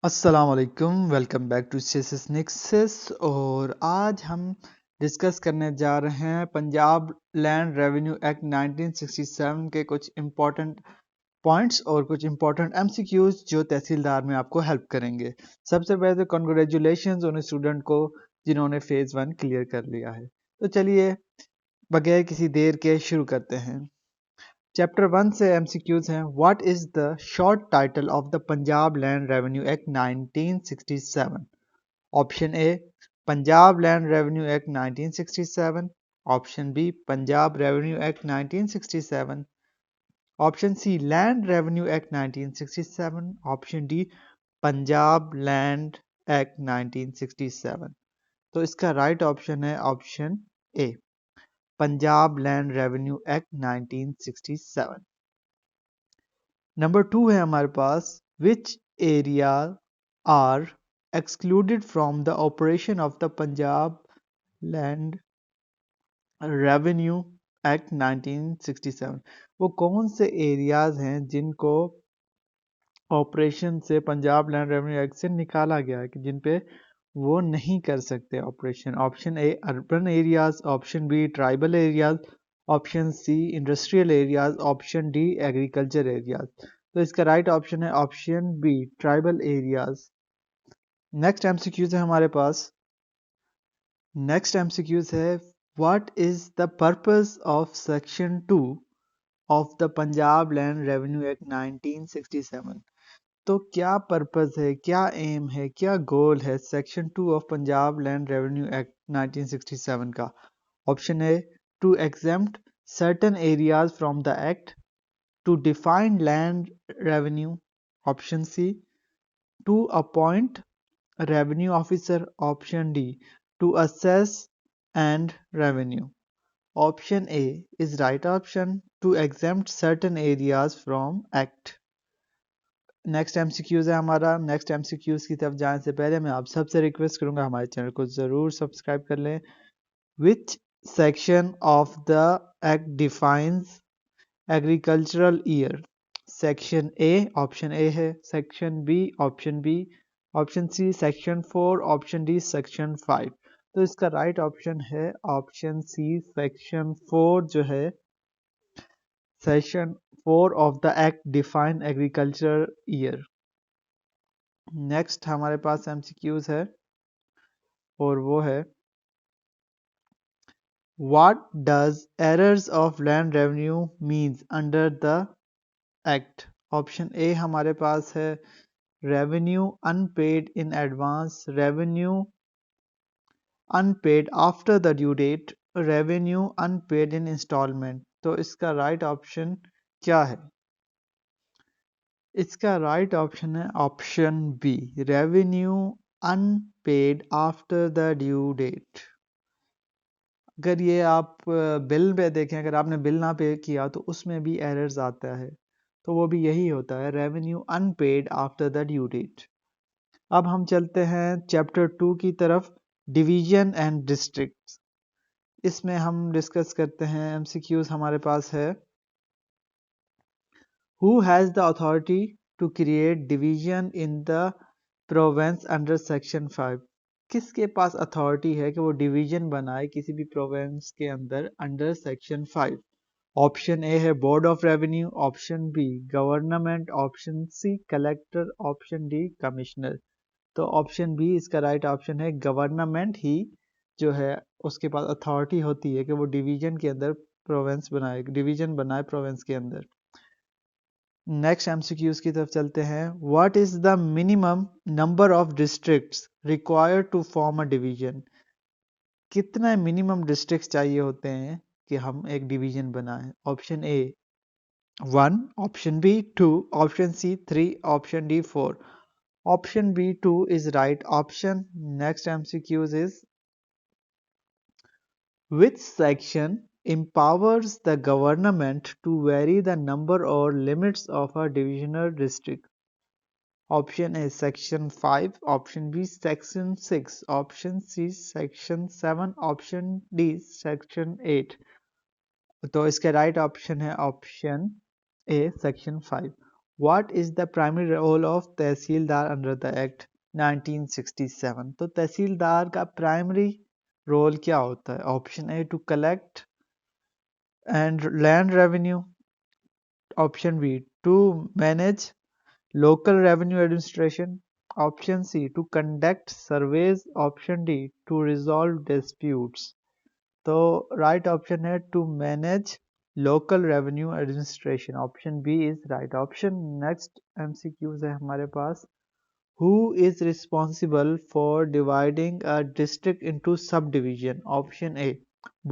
अस्सलाम वालेकुम, welcome back to CSS Nexus. और आज हम डिस्कस करने जा रहे हैं पंजाब लैंड रेवेन्यू एक्ट 1967 के कुछ इम्पोर्टेंट पॉइंट्स और कुछ इम्पोर्टेंट एमसीक्यूज जो तहसीलदार में आपको हेल्प करेंगे। सबसे पहले तो कॉन्ग्रेचुलेशंस उन स्टूडेंट को जिन्होंने फेज़ 1 क्लियर कर लिया है। तो चलिए बगैर किसी देर के शुरू करते हैं। चैप्टर 1 से एमसीक्यूज हैं। What is the short title of the Punjab land revenue act 1967? Option A Punjab land revenue act 1967, option B Punjab revenue act 1967, option C land revenue act 1967, option D Punjab land act 1967। तो इसका राइट ऑप्शन है option A Punjab land revenue act 1967। Number 2 है हमारे पास, which area are excluded from the operation of the Punjab land revenue act 1967। वो कौन से areas हैं जिनको ऑपरेशन से पंजाब लैंड रेवेन्यू एक्ट से निकाला गया है कि जिन पे वो नहीं कर सकते operation? Option A urban areas, option B tribal areas, option C industrial areas, option D agriculture areas. तो इसका राइट ऑप्शन है option B tribal areas. Next MCQs है हमारे पास। नेक्स्ट एमसीक्यूज है, what is the purpose of section 2 of the Punjab land revenue act 1967? तो क्या purpose है, क्या एम है, क्या गोल है section 2 of Punjab land revenue act 1967 का? Option A to exempt certain areas from the act, to define land revenue, option C to appoint revenue officer, option D to assess and revenue. Option A is right option, to exempt certain areas from act. Next MCQs है हमारा। Next MCQs की तरफ जाने से पहले मैं आप सबसे रिक्वेस्ट करूंगा हमारे चैनल को जरूर सब्सक्राइब कर लें। Which section of the act defines agricultural year? Section A option A है, section B option B, option C section 4, option D section 5। तो इसका राइट ऑप्शन है ऑप्शन सी सेक्शन 4 जो है, section 4 of the act define agriculture year. Next हमारे पास MCQs है और वो है, what does errors of land revenue means under the act? Option A हमारे पास है revenue unpaid in advance, revenue unpaid after the due date, revenue unpaid in instalment. तो इसका राइट ऑप्शन क्या है? इसका राइट ऑप्शन है option B revenue unpaid after the due date. अगर ये आप बिल पे देखें, अगर आपने बिल ना पे किया तो उसमें भी एरर्स आता है, तो वो भी यही होता है, revenue unpaid after the due date. अब हम चलते हैं चैप्टर 2 की तरफ, डिवीजन एंड डिस्ट्रिक्ट्स। इसमें हम डिस्कस करते हैं, एमसीक्यूज हमारे पास है, who has the authority to create division in the province under section 5? किसके पास अथॉरिटी है कि वो डिवीजन बनाए किसी भी प्रोवेंस के अंदर अंडर सेक्शन 5? ऑप्शन ए है board of revenue, option B government, option C collector, option D commissioner. तो ऑप्शन बी इसका राइट ऑप्शन है, गवर्नमेंट ही जो है उसके पास अथॉरिटी होती है कि वो डिवीजन के अंदर प्रोवेंस बनाए, डिवीजन बनाए प्रोवेंस के अंदर। नेक्स्ट एमसीक्यूज की तरफ चलते हैं। What is the minimum number of districts required to form a division? कितना मिनिमम डिस्ट्रिक्ट्स चाहिए होते हैं कि हम एक डिवीजन बनाएं? Option A 1, option B 2, option C 3, option D 4। Option B 2 is right option. Next MCQs is, which section empowers the government to vary the number or limits of a divisional district? Option A section 5, option B section 6, option C section 7, option D section 8। तो इसका right option है option A section 5। What is the primary role of tehsildar under the Act 1967? तो तहसीलदार का primary role क्या होता है? Option A to collect and land revenue, option B to manage local revenue administration, option C to conduct surveys, option D to resolve disputes. तो right option है to manage local revenue administration. Option B is right option. Next MCQs है हमारे पास. Who is responsible for dividing a district into subdivision? Option A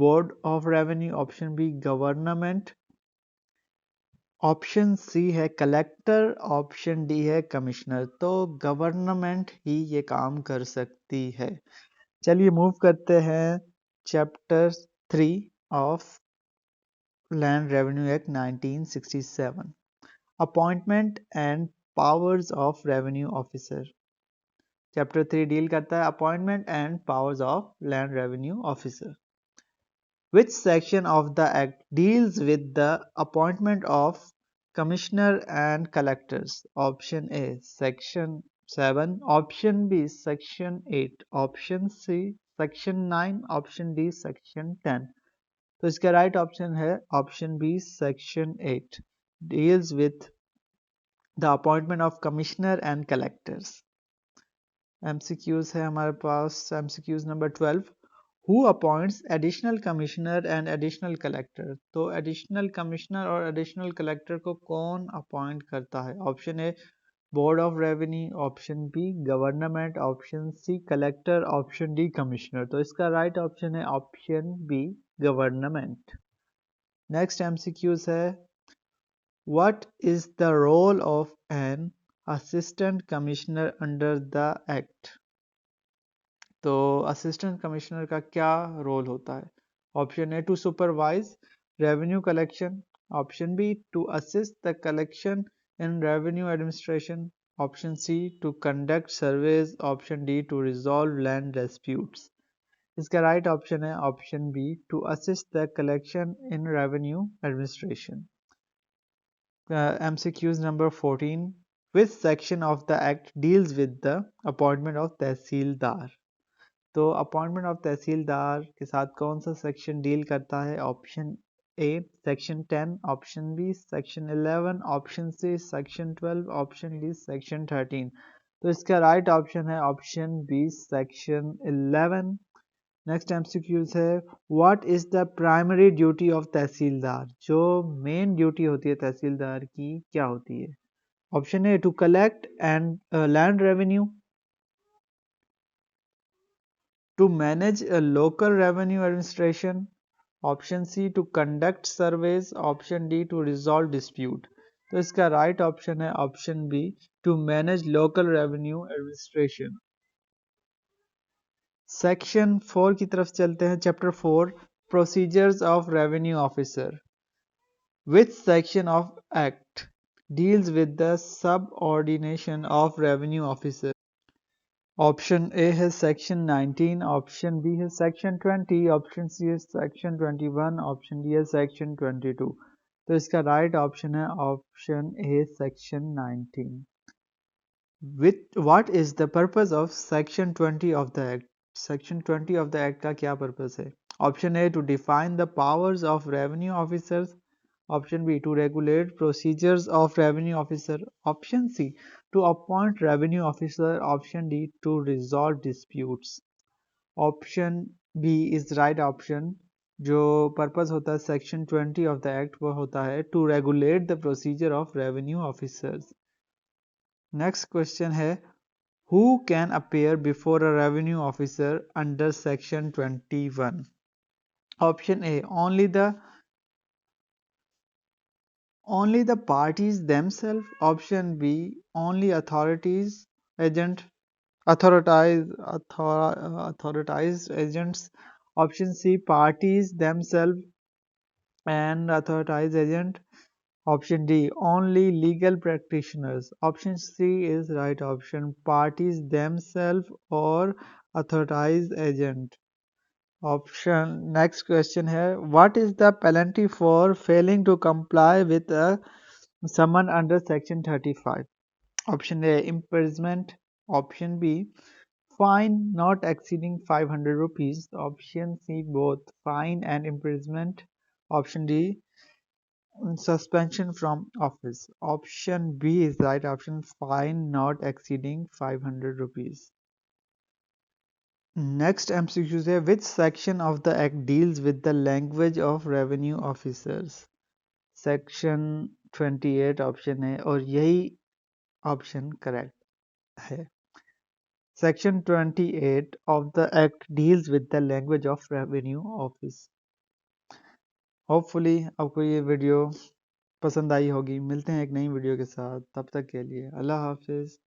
Board of Revenue, option B Government, option C है collector, option D है commissioner. तो government ही ये काम कर सकती है। चलिए मूव करते हैं chapter 3 of land revenue act 1967, appointment and powers of revenue officer. Chapter 3 deal करता है appointment and powers of land revenue officer. Which section of the Act deals with the appointment of commissioner and collectors? Option A, Section 7, option B, Section 8, option C, Section 9, option D, Section 10. तो इसका right option है option B section 8 deals with the appointment of commissioner and collectors. MCQs है हमारे पास MCQs number 12. Who appoints additional commissioner and additional collector? तो additional commissioner और additional collector को कौन appoint करता है? Option A board of revenue, option B government, option C collector, option D commissioner. तो इसका राइट ऑप्शन है option B government. Next MCQs है what is the role of an assistant commissioner under the act? तो assistant commissioner का क्या role होता है? Option A to supervise revenue collection, option B to assist the collection in revenue administration, option C to conduct surveys, option D to resolve land disputes. इसका right option है option B to assist the collection in revenue administration. MCQs number 14. Which section of the act deals with the appointment of तहसीलदार? तो appointment of तहसीलदार के साथ कौन सा section deal करता है? Option A section 10, option B section 11, option C section 12, option D section 13। तो इसका right option है option B section 11। Next MCQs है what is the primary duty of tehsildar? जो मेन ड्यूटी होती है तहसीलदार की क्या होती है? Option A to collect and land revenue, to manage a local revenue administration, option C to conduct surveys, option D to resolve dispute। तो इसका right option है option B to manage local revenue administration. Section 4 की तरफ चलते हैं। Chapter 4 procedures of revenue officer. Which section of act deals with the subordination of revenue officer? Option A है section 19, option B है section 20, option C है section 21, option D है section 22। तो इसका राइट ऑप्शन है option A section 19। With what is the purpose of section 20 of the act? Section 20 of the act का क्या purpose है? Option A to define the powers of revenue officers, option B to regulate procedures of revenue officer, option C to appoint revenue officer, option D to resolve disputes। Option B is right option. जो purpose होता है section 20 of the act वो होता है to regulate the procedure of revenue officers. Next question है who can appear before a revenue officer under section 21? Option A only the parties themselves, option B only authorized agents, option C parties themselves and authorized agent, option D only legal practitioners, option C is right option parties themselves or authorized agent। Option next question है what is the penalty for failing to comply with Someone under section 35. Option A, imprisonment. Option B, fine not exceeding 500 rupees. Option C, both fine and imprisonment. Option D, suspension from office. Option B is right option, fine not exceeding 500 rupees. Next MCQ है, which section of the act deals with the language of revenue officers? Section 28 option है और यही option correct है. Section 28 of the act deals with the language of revenue office. Hopefully आपको ये video पसंद आई होगी. मिलते हैं एक नई वीडियो के साथ, तब तक के लिए अल्लाह हाफिज़.